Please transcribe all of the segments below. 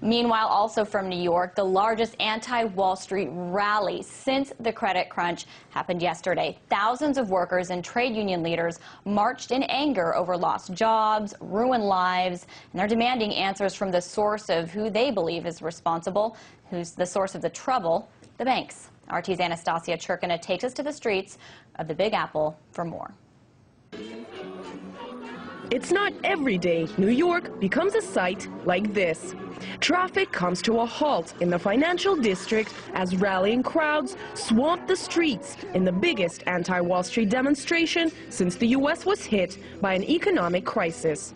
Meanwhile, also from New York, the largest anti-Wall Street rally since the credit crunch happened yesterday. Thousands of workers and trade union leaders marched in anger over lost jobs, ruined lives, and they're demanding answers from the source of who they believe is responsible, who's the source of the trouble, the banks. RT's Anastasia Churkina takes us to the streets of the Big Apple for more. It's not every day New York becomes a sight like this. Traffic comes to a halt in the financial district as rallying crowds swamp the streets in the biggest anti-Wall Street demonstration since the U.S. was hit by an economic crisis.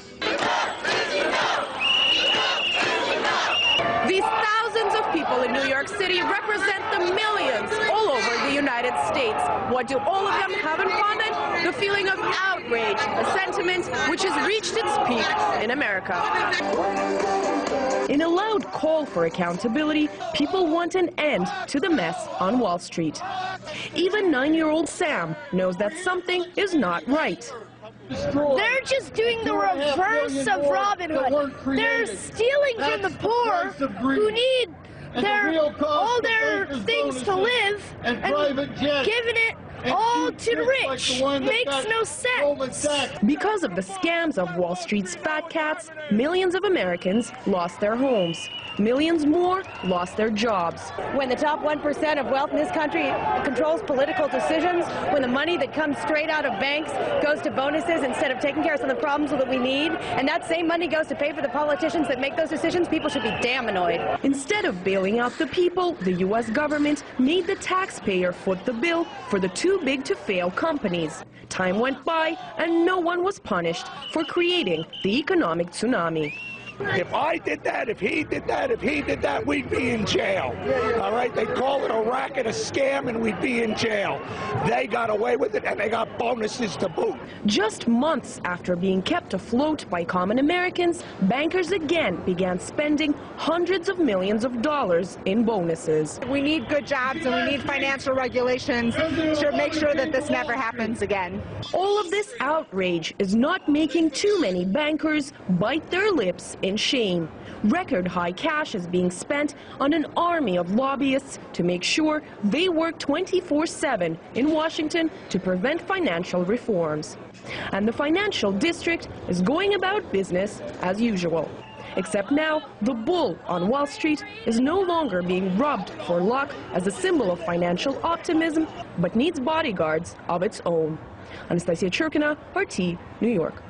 These thousands of people in New York City represent the millions all over the United States. What do all of them have in common? The feeling of outrage, a sentiment which has reached its peak in America. In a loud call for accountability, people want an end to the mess on Wall Street. Even 9-year-old Sam knows that something is not right. They're just doing the reverse of Robin Hood. They're stealing from the poor who need all their things to live and giving it all to the rich. Makes no sense. Because of the scams of Wall Street's fat cats, millions of Americans lost their homes. Millions more lost their jobs. When the top 1% of wealth in this country controls political decisions, when the money that comes straight out of banks goes to bonuses instead of taking care of some of the problems that we need, and that same money goes to pay for the politicians that make those decisions, people should be damn annoyed. Instead of bailing out the people, the U.S. government made the taxpayer foot the bill for the too-big-to-fail companies. Time went by and no one was punished for creating the economic tsunami. If I did that, if he did that, if he did that, we'd be in jail. All right? They'd call it a racket, a scam, and we'd be in jail. They got away with it, and they got bonuses to boot. Just months after being kept afloat by common Americans, bankers again began spending hundreds of millions of dollars in bonuses. We need good jobs, and we need financial regulations to make sure that this never happens again. All of this outrage is not making too many bankers bite their lips in shame. Record high cash is being spent on an army of lobbyists to make sure they work 24/7 in Washington to prevent financial reforms. And the financial district is going about business as usual. Except now, the bull on Wall Street is no longer being rubbed for luck as a symbol of financial optimism, but needs bodyguards of its own. Anastasia Churkina, RT, New York.